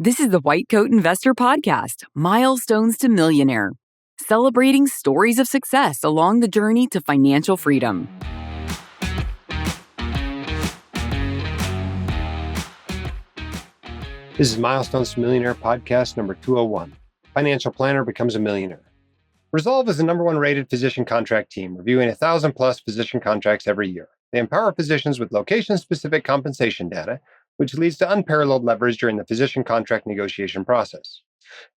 This is the White Coat Investor Podcast, Milestones to Millionaire, celebrating stories of success along the journey to financial freedom. This is Milestones to Millionaire Podcast number 201. Financial planner becomes a millionaire. Resolve is the number one rated physician contract team, reviewing 1,000 plus physician contracts every year. They empower physicians with location-specific compensation data, which leads to unparalleled leverage during the physician contract negotiation process.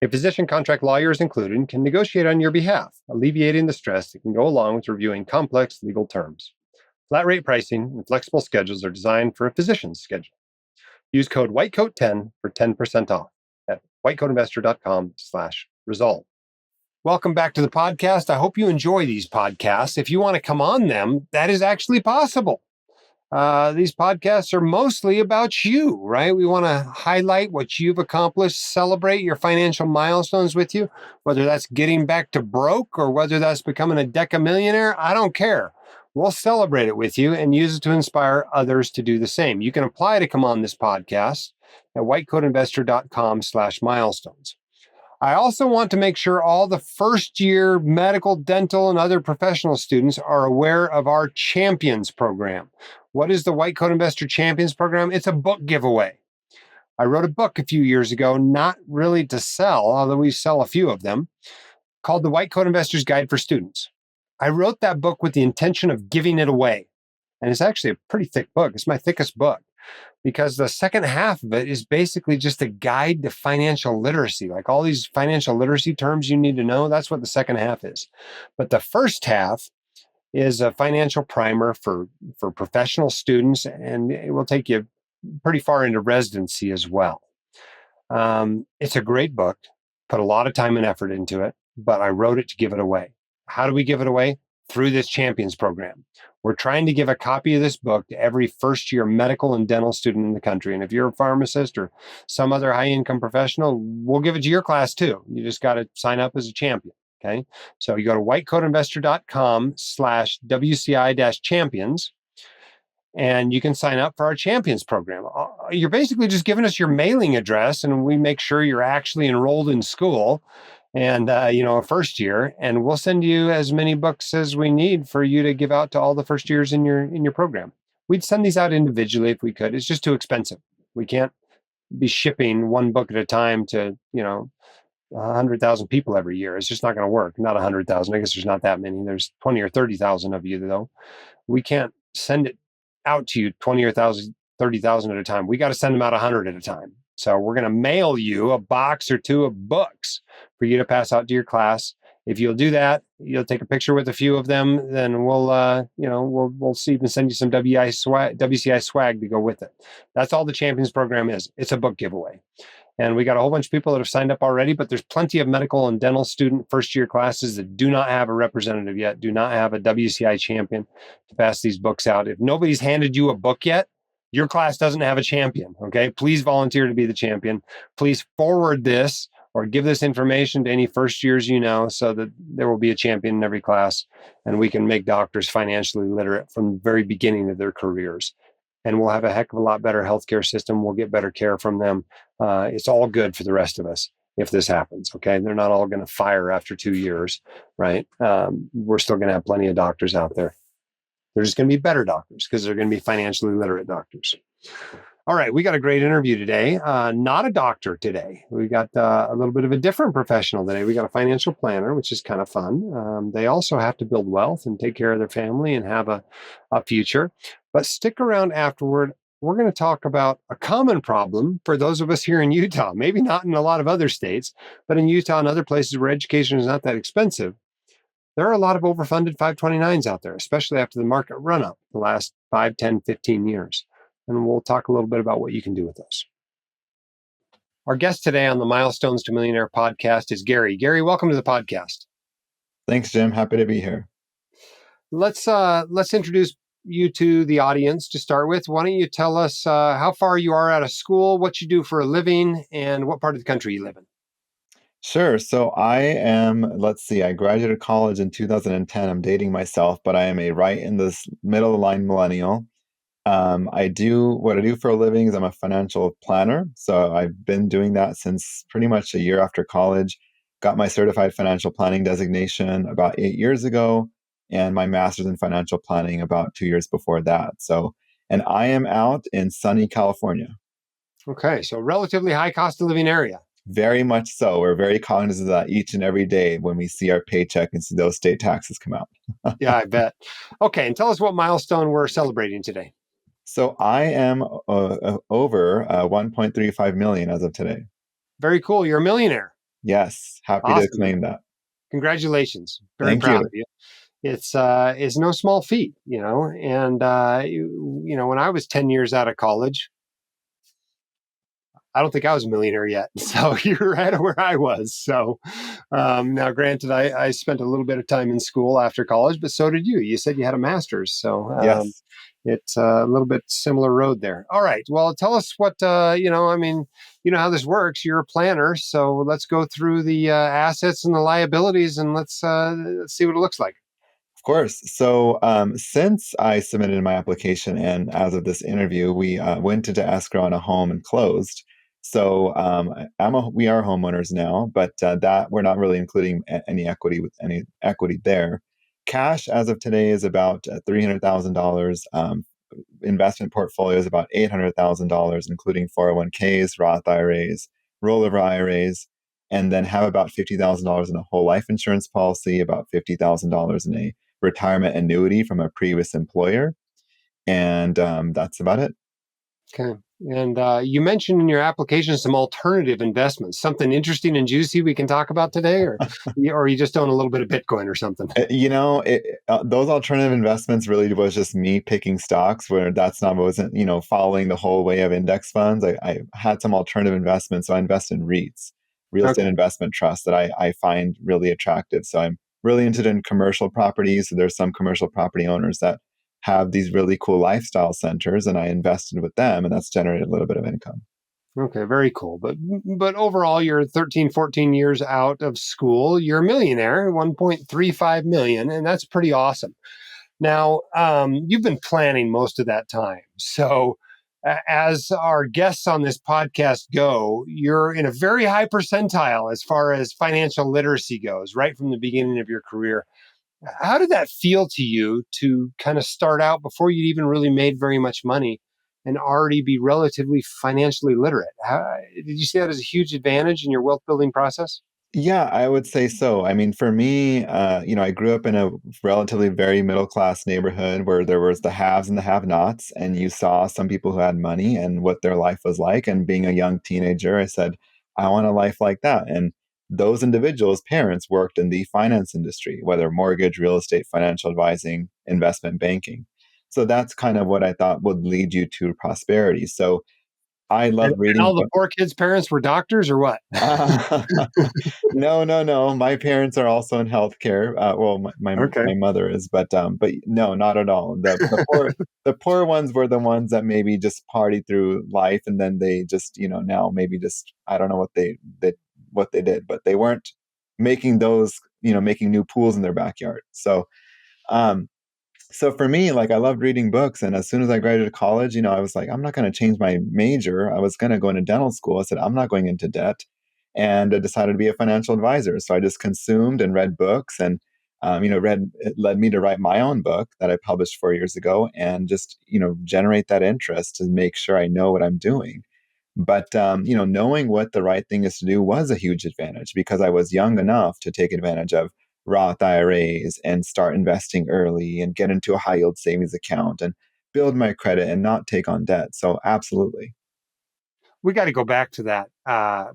A physician contract lawyer is included and can negotiate on your behalf, alleviating the stress that can go along with reviewing complex legal terms. Flat rate pricing and flexible schedules are designed for a physician's schedule. Use code WHITECOAT10 for 10% off at whitecoatinvestor.com/resolve. Welcome back to the podcast. I hope you enjoy these podcasts. If you want to come on them, that is actually possible. These podcasts are mostly about you, right? We want to highlight what you've accomplished, celebrate your financial milestones with you, whether that's getting back to broke or whether that's becoming a decamillionaire. I don't care. We'll celebrate it with you and use it to inspire others to do the same. You can apply to come on this podcast at whitecoatinvestor.com/milestones. I also want to make sure all the first year medical, dental, and other professional students are aware of our Champions program. What is the White Coat Investor Champions program? It's a book giveaway. I wrote a book a few years ago, not really to sell, although we sell a few of them, called The White Coat Investor's Guide for Students. I wrote that book with the intention of giving it away. And it's actually a pretty thick book. It's my thickest book because the second half of it is basically just a guide to financial literacy. Like all these financial literacy terms you need to know, that's what the second half is. But the first half is a financial primer for professional students, and it will take you pretty far into residency as well. It's a great book, put a lot of time and effort into it, but I wrote it to give it away. How do we give it away? Through this Champions program. We're trying to give a copy of this book to every first-year medical and dental student in the country. And if you're a pharmacist or some other high-income professional, we'll give it to your class too. You just got to sign up as a champion. Okay. So you go to whitecoatinvestor.com/WCI-champions, and you can sign up for our Champions program. You're basically just giving us your mailing address, and we make sure you're actually enrolled in school and, a first year, and we'll send you as many books as we need for you to give out to all the first years in your program. We'd send these out individually if we could. It's just too expensive. We can't be shipping one book at a time to, 100,000 people every year. It's just not going to work. Not 100,000. I guess there's not that many. There's 20 or 30,000 of you, though. We can't send it out to you 20 or 30,000 at a time. We got to send them out 100 at a time. So we're going to mail you a box or two of books for you to pass out to your class. If you'll do that, you'll take a picture with a few of them, then we'll see and send you some WCI swag to go with it. That's all the Champions program is. It's a book giveaway. And we got a whole bunch of people that have signed up already, but there's plenty of medical and dental student first year classes that do not have a representative yet, do not have a WCI champion to pass these books out. If nobody's handed you a book yet, your class doesn't have a champion, okay? Please volunteer to be the champion. Please forward this or give this information to any first years you know so that there will be a champion in every class and we can make doctors financially literate from the very beginning of their careers. And we'll have a heck of a lot better healthcare system. We'll get better care from them. It's all good for the rest of us if this happens, okay? They're not all going to fire after 2 years, right? We're still going to have plenty of doctors out there. They're just going to be better doctors because they're going to be financially literate doctors. All right, we got a great interview today. Not a doctor today. We got a little bit of a different professional today. We got a financial planner, which is kind of fun. They also have to build wealth and take care of their family and have a future. But stick around afterward. We're going to talk about a common problem for those of us here in Utah, maybe not in a lot of other states, but in Utah and other places where education is not that expensive. There are a lot of overfunded 529s out there, especially after the market run-up the last 5, 10, 15 years. And we'll talk a little bit about what you can do with those. Our guest today on the Milestones to Millionaire podcast is Gary. Gary, welcome to the podcast. Thanks, Jim. Happy to be here. Let's introduce you to the audience to start with. Why don't you tell us how far you are out of school, what you do for a living, and what part of the country you live in? Sure. So I graduated college in 2010. I'm dating myself, but I am a right in this middle of the line millennial. I do what I do for a living is I'm a financial planner. So I've been doing that since pretty much a year after college. Got my certified financial planning designation about 8 years ago, and my master's in financial planning about 2 years before that. So, and I am out in sunny California. Okay, so relatively high cost of living area. Very much so. We're very cognizant of that each and every day when we see our paycheck and see those state taxes come out. Yeah, I bet. Okay, and tell us what milestone we're celebrating today. So I am over 1.35 million as of today. Very cool. You're a millionaire. Yes, happy to Awesome. claim that. Congratulations. Very Thank proud you. of you. It's no small feat, and when I was 10 years out of college, I don't think I was a millionaire yet. So you're right where I was. So now, granted, I spent a little bit of time in school after college, but so did you. You said you had a master's. So Yes. it's a little bit similar road there. All right. Well, tell us what, you know how this works. You're a planner. So let's go through the assets and the liabilities and let's see what it looks like. Of course. So, since I submitted my application and as of this interview, we went into escrow on a home and closed. So, we are homeowners now, but that we're not really including any equity with any equity there. Cash as of today is about $300,000. Investment portfolio is about $800,000, including 401ks, Roth IRAs, rollover IRAs, and then have about $50,000 in a whole life insurance policy, about $50,000 in a retirement annuity from a previous employer. And that's about it. Okay. And you mentioned in your application some alternative investments, something interesting and juicy we can talk about today, or you just own a little bit of Bitcoin or something. Those alternative investments really was just me picking stocks where wasn't, following the whole way of index funds. I had some alternative investments. So I invest in REITs, real estate Okay. investment trusts that I find really attractive. So I'm really interested in commercial properties. So there's some commercial property owners that have these really cool lifestyle centers, and I invested with them, and that's generated a little bit of income. Okay, very cool. But overall, you're 13, 14 years out of school. You're a millionaire, 1.35 million, and that's pretty awesome. Now, you've been planning most of that time. So, as our guests on this podcast go, you're in a very high percentile as far as financial literacy goes, right from the beginning of your career. How did that feel to you to kind of start out before you'd even really made very much money and already be relatively financially literate? Did you see that as a huge advantage in your wealth building process? Yeah, I would say so. I mean, for me, I grew up in a relatively very middle class neighborhood where there was the haves and the have-nots, and you saw some people who had money and what their life was like. And being a young teenager, I said, I want a life like that. And those individuals' parents worked in the finance industry, whether mortgage, real estate, financial advising, investment banking. So that's kind of what I thought would lead you to prosperity. So I love And reading all the books. poor kids' parents were doctors or what? No, no, no. My parents are also in healthcare. Well, Okay. my mother is, but no, not at all. The poor ones were the ones that maybe just party through life, and then they just now maybe just I don't know what they did, but they weren't making making new pools in their backyard. Um, so for me, like I loved reading books, and as soon as I graduated college, I was like, I'm not going to change my major. I was going to go into dental school. I said, I'm not going into debt, and I decided to be a financial advisor. So I just consumed and read books, and read it led me to write my own book that I published 4 years ago, and just generate that interest to make sure I know what I'm doing. But knowing what the right thing is to do was a huge advantage because I was young enough to take advantage of Roth IRAs and start investing early and get into a high yield savings account and build my credit and not take on debt. So absolutely. We got to go back to that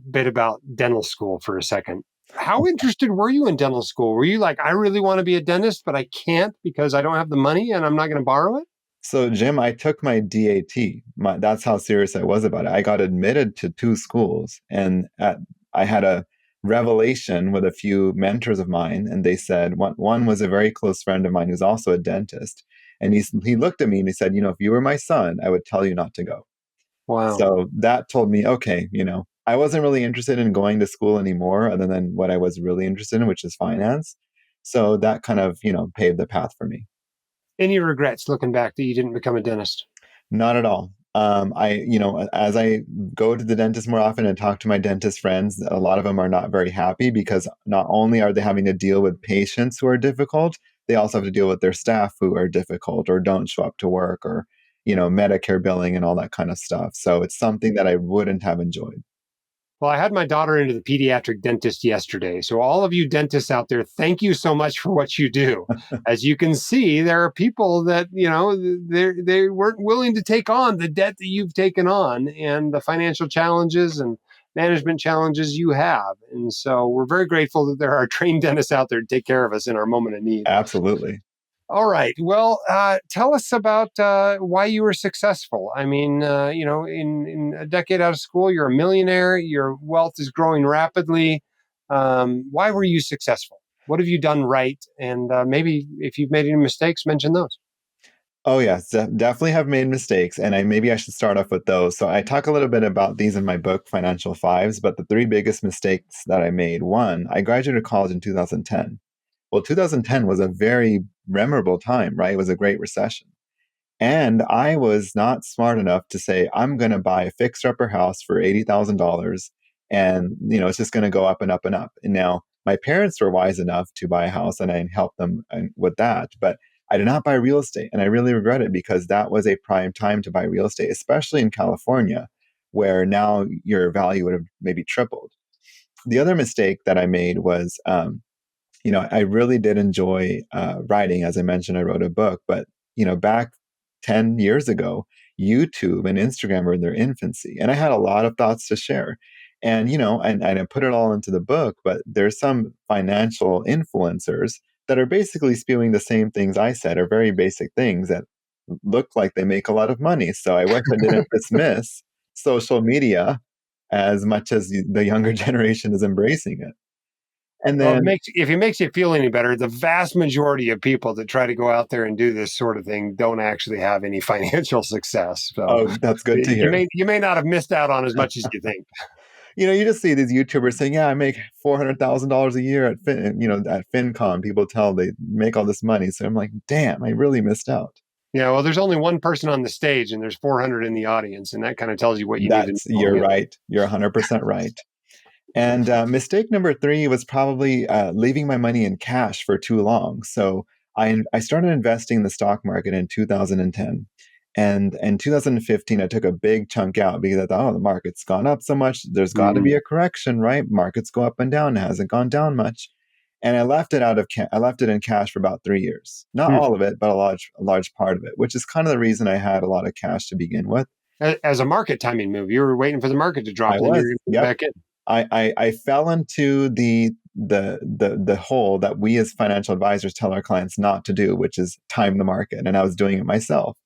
bit about dental school for a second. How interested were you in dental school? Were you like, I really want to be a dentist, but I can't because I don't have the money and I'm not going to borrow it? So Jim, I took my DAT. That's how serious I was about it. I got admitted to two schools, and I had a revelation with a few mentors of mine, and they said one was a very close friend of mine who's also a dentist, and he looked at me and he said, if you were my son, I would tell you not to go. Wow. So that told me, okay, I wasn't really interested in going to school anymore, other than what I was really interested in, which is finance. So that kind of, paved the path for me. Any regrets looking back that you didn't become a dentist? Not at all. As I go to the dentist more often and talk to my dentist friends, a lot of them are not very happy because not only are they having to deal with patients who are difficult, they also have to deal with their staff who are difficult or don't show up to work or, Medicare billing and all that kind of stuff. So it's something that I wouldn't have enjoyed. Well, I had my daughter into the pediatric dentist yesterday. So, all of you dentists out there, thank you so much for what you do. As you can see, there are people that, they weren't willing to take on the debt that you've taken on and the financial challenges and management challenges you have. And so, we're very grateful that there are trained dentists out there to take care of us in our moment of need. Absolutely. All right. Well, tell us about why you were successful. I mean, in a decade out of school, you're a millionaire. Your wealth is growing rapidly. Why were you successful? What have you done right? And maybe if you've made any mistakes, mention those. Oh yes, definitely have made mistakes, and maybe I should start off with those. So I talk a little bit about these in my book, Financial Fives. But the three biggest mistakes that I made: one, I graduated college in 2010. Well, 2010 was a very memorable time, right? It was a great recession. And I was not smart enough to say, I'm going to buy a fixer upper house for $80,000 and, it's just going to go up and up and up. And now my parents were wise enough to buy a house and I helped them with that. But I did not buy real estate. And I really regret it because that was a prime time to buy real estate, especially in California, where now your value would have maybe tripled. The other mistake that I made was, I really did enjoy writing. As I mentioned, I wrote a book, but back 10 years ago, YouTube and Instagram were in their infancy, and I had a lot of thoughts to share. And and I put it all into the book, but there's some financial influencers that are basically spewing the same things I said, or very basic things that look like they make a lot of money. So I wish I didn't dismiss social media as much as the younger generation is embracing it. And Well, then if it makes you feel any better, the vast majority of people that try to go out there and do this sort of thing don't actually have any financial success. So oh, that's good to hear. you may not have missed out on as much as you think. You just see these YouTubers saying, "Yeah, I make $400,000 a year at FinCon." People tell they make all this money, so I'm like, "Damn, I really missed out." Yeah, well, there's only one person on the stage and there's 400 in the audience, and that kind of tells you what you need to know. You're right. You're 100% right. And mistake number three was probably leaving my money in cash for too long. So I started investing in the stock market in 2010. And in 2015, I took a big chunk out because I thought, oh, the market's gone up so much. There's got to be Mhm. a correction, right? Markets go up and down. It hasn't gone down much. And I left it I left it in cash for about 3 years. Not Hmm. all of it, but a large part of it, which is kind of the reason I had a lot of cash to begin with. As a market timing move, you were waiting for the market to drop, I and then you're was, going to put it yep. back in. I fell into the hole that we as financial advisors tell our clients not to do, which is time the market. And I was doing it myself.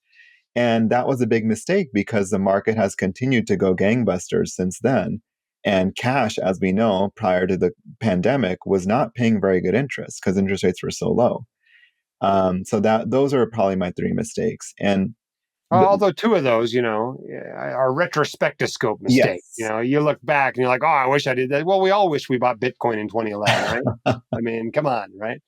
And that was a big mistake because the market has continued to go gangbusters since then. And cash, as we know, prior to the pandemic, was not paying very good interest because interest rates were so low. So that those are probably my three mistakes. And Although two of those, are retrospectoscope mistake. yes, You look back and you're like, "Oh, I wish I did that." Well, we all wish we bought Bitcoin in 2011, right? I mean, come on, right?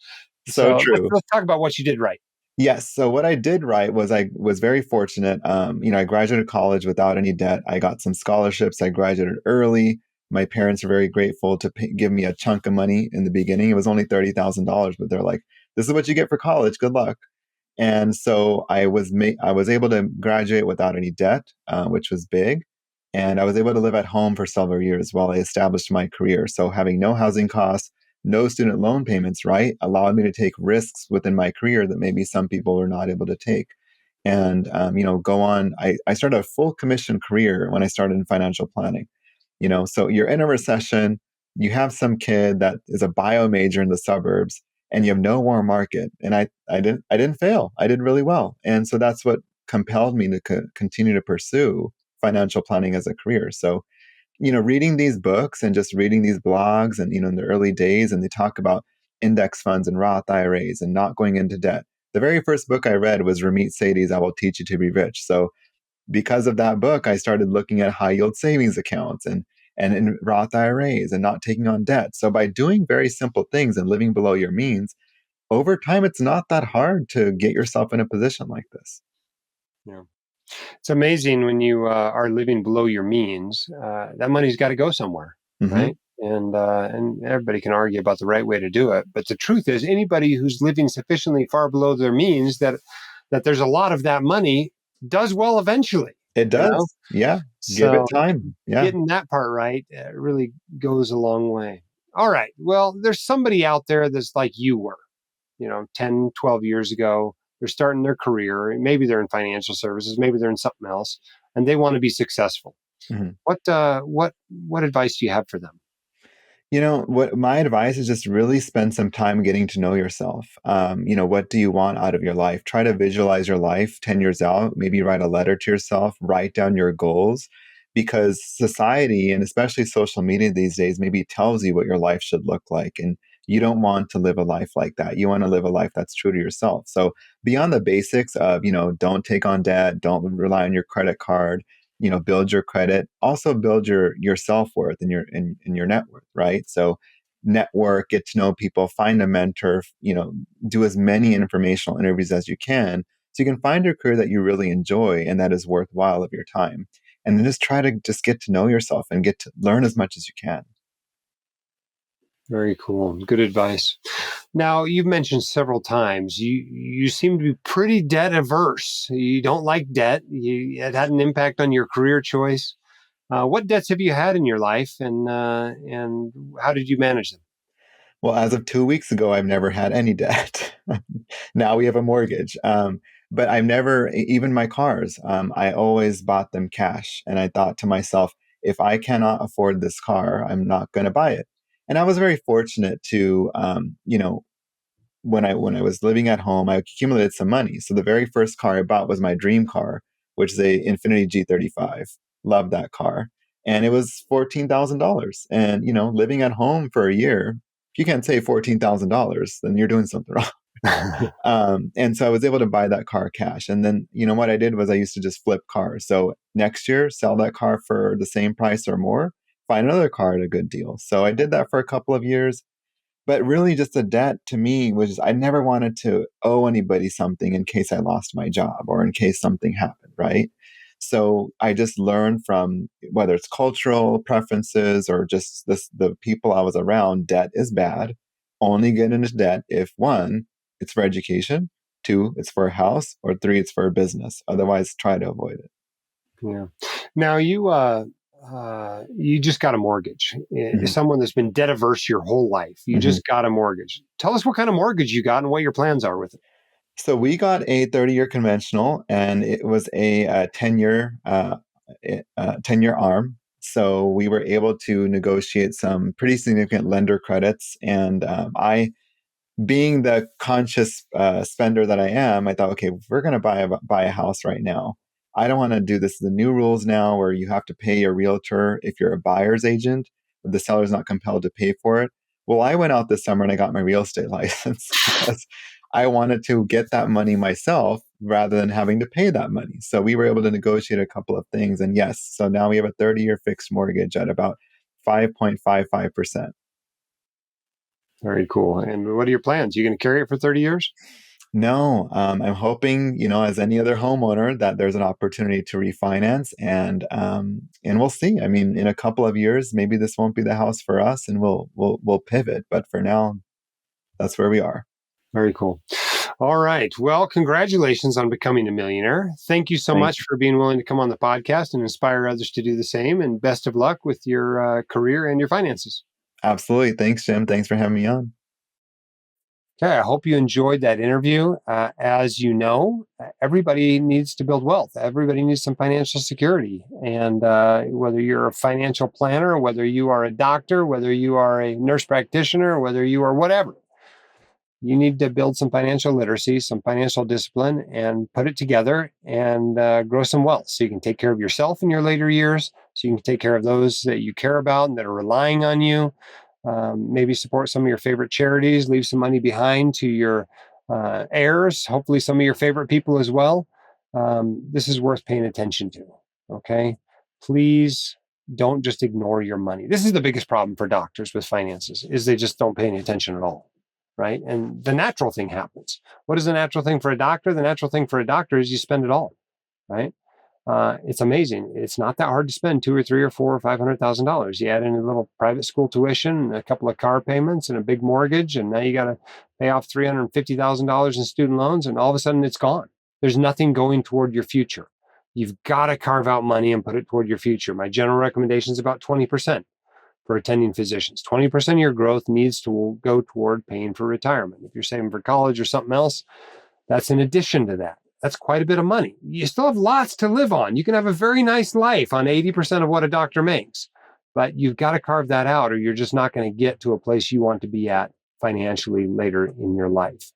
so So true. let's talk about what you did right. Yes. So what I did right was I was very fortunate. I graduated college without any debt. I got some scholarships. I graduated early. My parents were very grateful to give me a chunk of money in the beginning. It was only $30,000, but they're like, "This is what you get for college. Good luck." And so I was able to graduate without any debt, which was big. And I was able to live at home for several years while I established my career. So having no housing costs, no student loan payments, right, allowed me to take risks within my career that maybe some people are not able to take. And go on. I started a full commission career when I started in financial planning. So you're in a recession, you have some kid that is a bio major in the suburbs, and you have no warm market. And I didn't fail. I did really well. And so that's what compelled me to continue to pursue financial planning as a career. So reading these books and just reading these blogs and, in the early days, and they talk about index funds and Roth IRAs and not going into debt. The very first book I read was Ramit Sethi's I Will Teach You to Be Rich. So because of that book, I started looking at high yield savings accounts and in Roth IRAs and not taking on debt. So by doing very simple things and living below your means, over time, it's not that hard to get yourself in a position like this. Yeah. It's amazing when you are living below your means. That money's got to go somewhere, Hmm. right? And everybody can argue about the right way to do it, but the truth is, anybody who's living sufficiently far below their means that there's a lot of that money does well eventually. It You know, does. Yeah. Give it so time. Yeah. getting that part right really goes a long way. All right. Well, there's somebody out there that's like you were, 10, 12 years ago. They're starting their career. Maybe they're in financial services, maybe they're in something else, and they want to be successful. Mhm. What advice do you have for them? What my advice is, just really spend some time getting to know yourself. What do you want out of your life? Try to visualize your life 10 years out, maybe write a letter to yourself, write down your goals, because society and especially social media these days maybe tells you what your life should look like. And you don't want to live a life like that. You want to live a life that's true to yourself. So beyond the basics of, don't take on debt, don't rely on your credit card, build your credit, also build your self-worth and your net worth, right? So network, get to know people, find a mentor, do as many informational interviews as you can, so you can find a career that you really enjoy and that is worthwhile of your time. And then just try to just get to know yourself and get to learn as much as you can. Very cool. Good advice. Now, you've mentioned several times you seem to be pretty debt averse. You don't like debt. It had an impact on your career choice. What debts have you had in your life, and how did you manage them? Well, as of 2 weeks ago, I've never had any debt. Now we have a mortgage. But I've never, even my cars, I always bought them cash. And I thought to myself, if I cannot afford this car, I'm not going to buy it. And I was very fortunate to, when I was living at home, I accumulated some money. So the very first car I bought was my dream car, which is a Infiniti G35. Loved that car, and it was $14,000. And living at home for a year, if you can't save $14,000, then you're doing something wrong. And so I was able to buy that car cash. And then what I did was I used to just flip cars. So next year, sell that car for the same price or more, find another car at a good deal. So I did that for a couple of years. But really, just the debt to me was I never wanted to owe anybody something in case I lost my job or in case something happened, right? So I just learned from whether it's cultural preferences or just the people I was around, debt is bad. Only get into debt if one, it's for education, two, it's for a house, or three, it's for a business. Otherwise, try to avoid it. Yeah. Now you just got a mortgage. Mhm. Someone that's been debt averse your whole life. You Mhm. just got a mortgage. Tell us what kind of mortgage you got and what your plans are with it. So we got a 30-year conventional, and it was a 10-year arm. So we were able to negotiate some pretty significant lender credits, and I, being the conscious spender that I am, I thought, okay, if we're going to buy a house right now, I don't want to do this. The new rules now, where you have to pay your realtor if you're a buyer's agent, but the seller's not compelled to pay for it. Well, I went out this summer and I got my real estate license because I wanted to get that money myself rather than having to pay that money. So we were able to negotiate a couple of things, and yes, so now we have a 30-year fixed mortgage at about 5.55%. Very cool. And what are your plans? You going to carry it for 30 years? No, I'm hoping, as any other homeowner, that there's an opportunity to refinance, and we'll see. I mean, in a couple of years, maybe this won't be the house for us, and we'll pivot. But for now, that's where we are. Very cool. All right. Well, congratulations on becoming a millionaire. Thank you so Thank much you. for being willing to come on the podcast and inspire others to do the same. And best of luck with your career and your finances. Absolutely. Thanks, Jim. Thanks for having me on. Okay, I hope you enjoyed that interview. As you know, everybody needs to build wealth. Everybody needs some financial security. And whether you're a financial planner, whether you are a doctor, whether you are a nurse practitioner, whether you are whatever, you need to build some financial literacy, some financial discipline, and put it together and grow some wealth so you can take care of yourself in your later years, so you can take care of those that you care about and that are relying on you. Maybe support some of your favorite charities, leave some money behind to your heirs, hopefully, some of your favorite people as well. This is worth paying attention to. Okay. Please don't just ignore your money. This is the biggest problem for doctors with finances is they just don't pay any attention at all. Right. And the natural thing happens. What is the natural thing for a doctor? The natural thing for a doctor is you spend it all. Right. It's amazing. It's not that hard to spend $2 or $3 or $4 or $500,000. You add in a little private school tuition, and a couple of car payments, and a big mortgage, and now you got to pay off $350,000 in student loans, and all of a sudden it's gone. There's nothing going toward your future. You've got to carve out money and put it toward your future. My general recommendation is about 20% for attending physicians. 20% of your growth needs to go toward paying for retirement. If you're saving for college or something else, that's in addition to that. That's quite a bit of money. You still have lots to live on. You can have a very nice life on 80% of what a doctor makes, but you've got to carve that out, or you're just not going to get to a place you want to be at financially later in your life.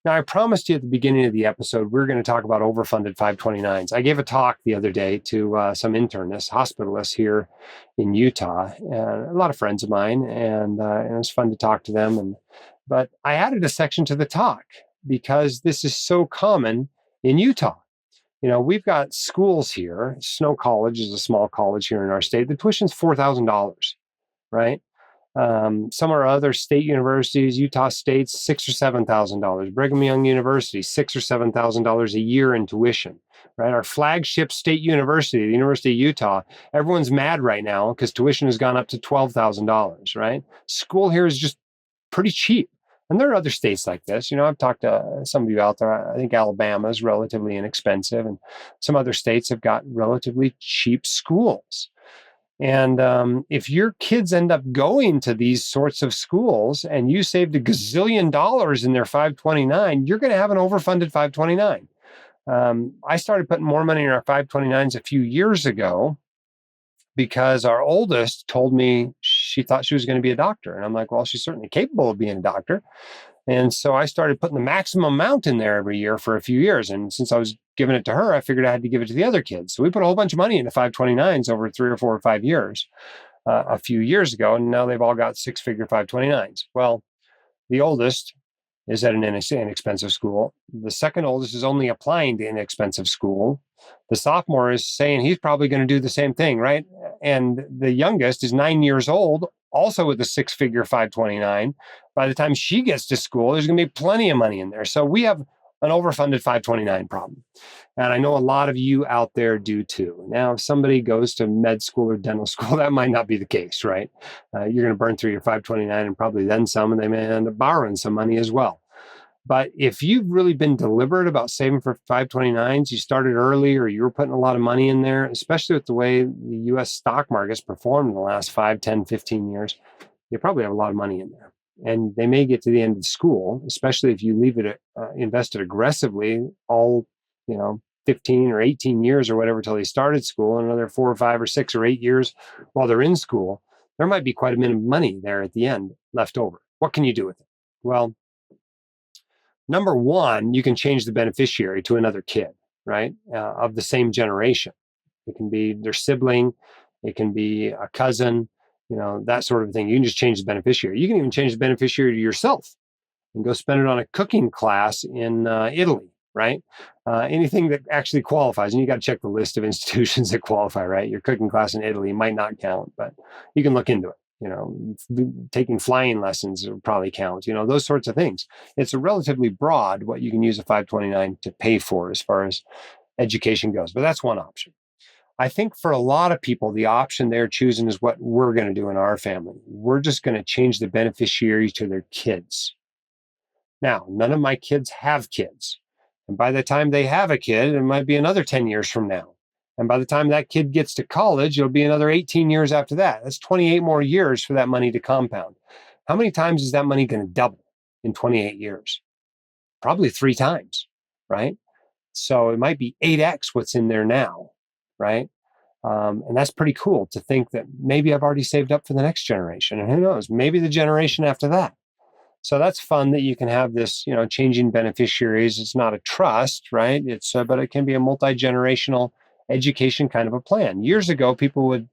Now, I promised you at the beginning of the episode, we're going to talk about overfunded 529s. I gave a talk the other day to some internists, hospitalists here in Utah, and a lot of friends of mine, and it was fun to talk to them. But I added a section to the talk because this is so common in Utah. You know, we've got schools here. Snow College is a small college here in our state. The tuition's $4,000, right? Some of our other state universities, Utah State's $6,000 or $7,000. Brigham Young University, $6,000 or $7,000 a year in tuition, right? Our flagship state university, the University of Utah, everyone's mad right now because tuition has gone up to $12,000, right? School here is just pretty cheap. And there are other states like this. You know, I've talked to some of you out there. I think Alabama is relatively inexpensive, and some other states have got relatively cheap schools. And if your kids end up going to these sorts of schools and you saved $1 gazillion in their 529, you're going to have an overfunded 529. I started putting more money in our 529s a few years ago because our oldest told me she thought she was going to be a doctor. And I'm like, well, she's certainly capable of being a doctor. And so I started putting the maximum amount in there every year for a few years. And since I was giving it to her, I figured I had to give it to the other kids. So we put a whole bunch of money into 529s over 3 or 4 or 5 years a few years ago. And now they've all got 6-figure 529s. Well, the oldest is at an inexpensive school. The second oldest is only applying to inexpensive school. The sophomore is saying he's probably going to do the same thing, right? And the youngest is 9 years old, also with a 6-figure 529. By the time she gets to school, there's going to be plenty of money in there. So we have an overfunded 529 problem. And I know a lot of you out there do too. Now, if somebody goes to med school or dental school, that might not be the case, right? You're going to burn through your 529 and probably then some, and they may end up borrowing some money as well. But if you've really been deliberate about saving for 529s, you started early, or you were putting a lot of money in there, especially with the way the U.S. stock market's performed in the last 5, 10, 15 years, you probably have a lot of money in there. And they may get to the end of school, especially if you leave it invested aggressively all, 15 or 18 years or whatever till they started school, and another 4 or 5 or 6 or 8 years while they're in school. There might be quite a bit of money there at the end left over. What can you do with it? Well, number one, you can change the beneficiary to another kid, right? Of the same generation. It can be their sibling. It can be a cousin, that sort of thing. You can just change the beneficiary. You can even change the beneficiary to yourself and go spend it on a cooking class in Italy, right? Anything that actually qualifies. And you got to check the list of institutions that qualify, right? Your cooking class in Italy might not count, but you can look into it. Taking flying lessons would probably count, those sorts of things. It's a relatively broad what you can use a 529 to pay for as far as education goes, but that's one option. I think for a lot of people, the option they're choosing is what we're going to do in our family. We're just going to change the beneficiary to their kids. Now, none of my kids have kids. And by the time they have a kid, it might be another 10 years from now. And by the time that kid gets to college, it'll be another 18 years after that. That's 28 more years for that money to compound. How many times is that money going to double in 28 years? Probably 3 times, right? So it might be 8x what's in there now, right? And that's pretty cool to think that maybe I've already saved up for the next generation. And who knows, maybe the generation after that. So that's fun that you can have this, changing beneficiaries. It's not a trust, right? But it can be a multi-generational education kind of a plan. Years ago, people would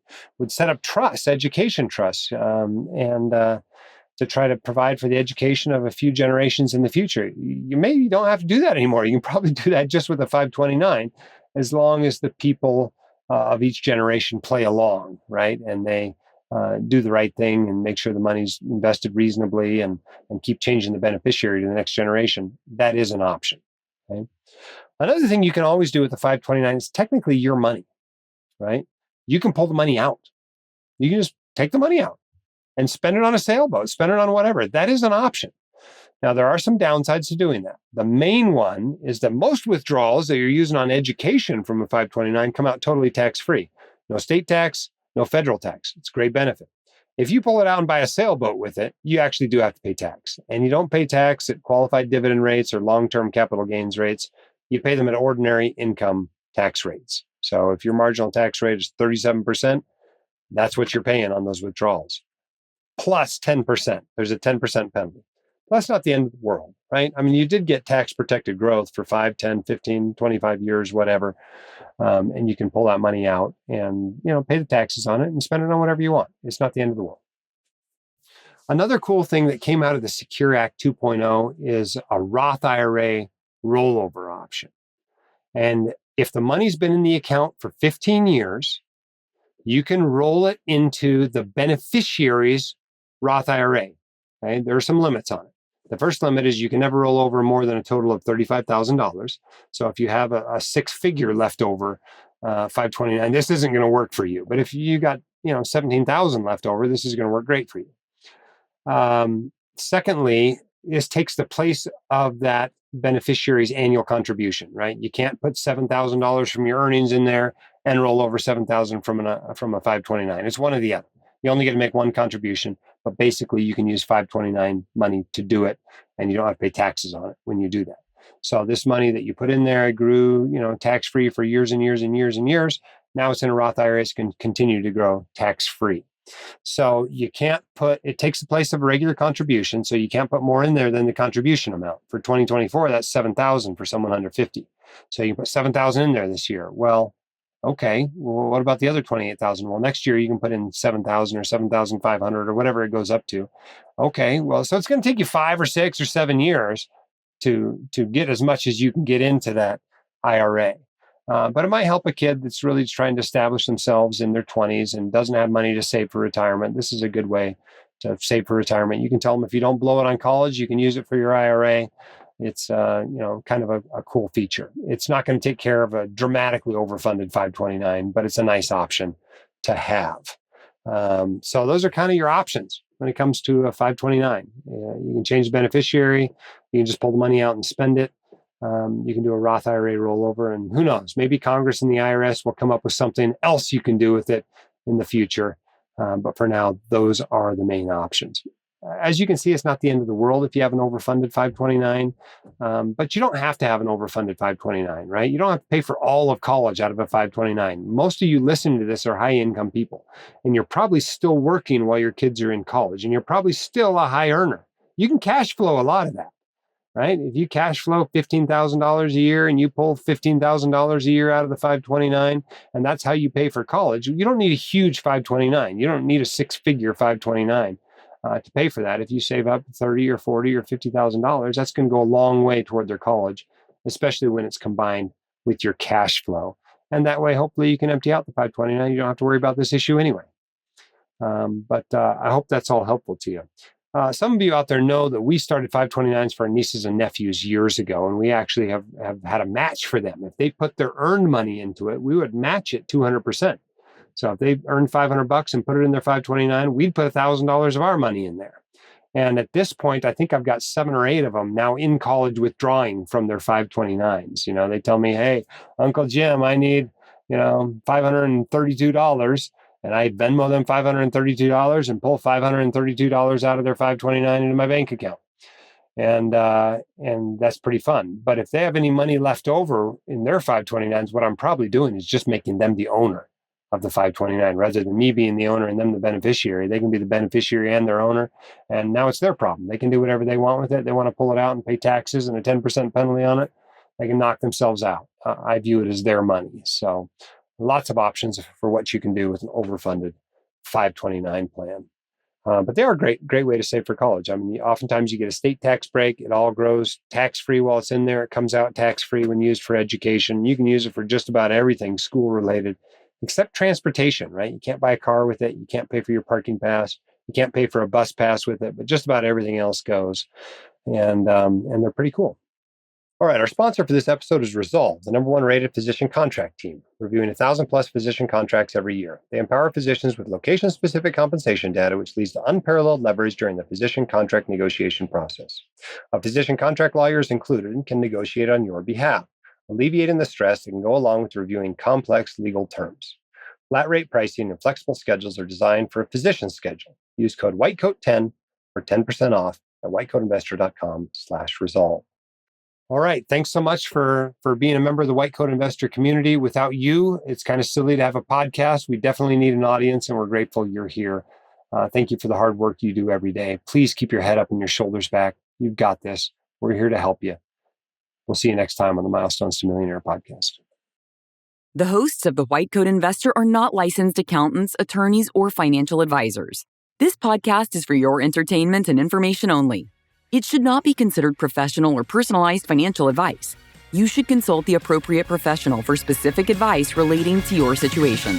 set up trusts, education trusts, to try to provide for the education of a few generations in the future. You maybe don't have to do that anymore. You can probably do that just with a 529, as long as the people of each generation play along, right? And they do the right thing and make sure the money's invested reasonably and keep changing the beneficiary to the next generation. That is an option. Okay? Another thing you can always do with the 529 is technically your money, right? You can pull the money out. You can just take the money out and spend it on a sailboat, spend it on whatever. That is an option. Now, there are some downsides to doing that. The main one is that most withdrawals that you're using on education from a 529 come out totally tax-free. No state tax, no federal tax. It's a great benefit. If you pull it out and buy a sailboat with it, you actually do have to pay tax. And you don't pay tax at qualified dividend rates or long-term capital gains rates. You pay them at ordinary income tax rates. So if your marginal tax rate is 37%, that's what you're paying on those withdrawals. Plus 10%. There's a 10% penalty. That's not the end of the world, right? I mean, you did get tax protected growth for 5, 10, 15, 25 years, whatever. And you can pull that money out and, pay the taxes on it and spend it on whatever you want. It's not the end of the world. Another cool thing that came out of the Secure Act 2.0 is a Roth IRA rollover option. And if the money's been in the account for 15 years, you can roll it into the beneficiary's Roth IRA. Okay? There are some limits on it. The first limit is you can never roll over more than a total of $35,000. So if you have a six-figure leftover 529, this isn't going to work for you. But if you got 17,000 left over, this is going to work great for you. Secondly, this takes the place of that beneficiary's annual contribution, right? You can't put $7,000 from your earnings in there and roll over $7,000 from a 529. It's one or the other. You only get to make one contribution, but basically you can use 529 money to do it, and you don't have to pay taxes on it when you do that. So this money that you put in there grew, tax-free for years and years and years and years. Now it's in a Roth IRA, it can continue to grow tax-free. So you can't it takes the place of a regular contribution, so you can't put more in there than the contribution amount. For 2024, that's $7,000 for someone under 50. So you put $7,000 in there this year. Well, okay, well, what about the other $28,000? Well, next year you can put in $7,000 or $7,500 or whatever it goes up to. Okay, well, so it's going to take you 5 or 6 or 7 years to get as much as you can get into that IRA. But it might help a kid that's really trying to establish themselves in their 20s and doesn't have money to save for retirement. This is a good way to save for retirement. You can tell them if you don't blow it on college, you can use it for your IRA. It's kind of a cool feature. It's not going to take care of a dramatically overfunded 529, but it's a nice option to have. So those are kind of your options when it comes to a 529. You can change the beneficiary. You can just pull the money out and spend it. You can do a Roth IRA rollover, and who knows, maybe Congress and the IRS will come up with something else you can do with it in the future. But for now, those are the main options. As you can see, it's not the end of the world if you have an overfunded 529, but you don't have to have an overfunded 529, right? You don't have to pay for all of college out of a 529. Most of you listening to this are high income people, and you're probably still working while your kids are in college, and you're probably still a high earner. You can cash flow a lot of that, right? If you cash flow $15,000 a year and you pull $15,000 a year out of the 529, and that's how you pay for college, you don't need a huge 529. You don't need a six-figure 529. To pay for that. If you save up $30 or $40 or $50,000, that's going to go a long way toward their college, especially when it's combined with your cash flow. And that way, hopefully, you can empty out the 529. You don't have to worry about this issue anyway. But I hope that's all helpful to you. Some of you out there know that we started 529s for our nieces and nephews years ago, and we actually have had a match for them. If they put their earned money into it, we would match it 200%. So if they earned $500 and put it in their 529, we'd put $1,000 of our money in there. And at this point, I think I've got 7 or 8 of them now in college withdrawing from their 529s. They tell me, hey, Uncle Jim, I need, $532. And I Venmo them $532 and pull $532 out of their 529 into my bank account. And that's pretty fun. But if they have any money left over in their 529s, what I'm probably doing is just making them the owner of the 529 rather than me being the owner and them the beneficiary. They can be the beneficiary and their owner. And now it's their problem. They can do whatever they want with it. They want to pull it out and pay taxes and a 10% penalty on it. They can knock themselves out. I view it as their money. So lots of options for what you can do with an overfunded 529 plan. But they are a great way to save for college. I mean, oftentimes you get a state tax break. It all grows tax-free while it's in there. It comes out tax-free when used for education. You can use it for just about everything school-related, except transportation, right? You can't buy a car with it. You can't pay for your parking pass. You can't pay for a bus pass with it, but just about everything else goes. And they're pretty cool. All right, our sponsor for this episode is Resolve, the #1 rated physician contract team, reviewing 1,000 plus physician contracts every year. They empower physicians with location-specific compensation data, which leads to unparalleled leverage during the physician contract negotiation process. A physician contract lawyer is included and can negotiate on your behalf, alleviating the stress that can go along with reviewing complex legal terms. Flat rate pricing and flexible schedules are designed for a physician schedule. Use code WHITECOAT10 for 10% off at whitecoatinvestor.com/resolve. All right. Thanks so much for being a member of the White Coat Investor community. Without you, it's kind of silly to have a podcast. We definitely need an audience, and we're grateful you're here. Thank you for the hard work you do every day. Please keep your head up and your shoulders back. You've got this. We're here to help you. We'll see you next time on the Milestones to Millionaire podcast. The hosts of the White Coat Investor are not licensed accountants, attorneys, or financial advisors. This podcast is for your entertainment and information only. It should not be considered professional or personalized financial advice. You should consult the appropriate professional for specific advice relating to your situation.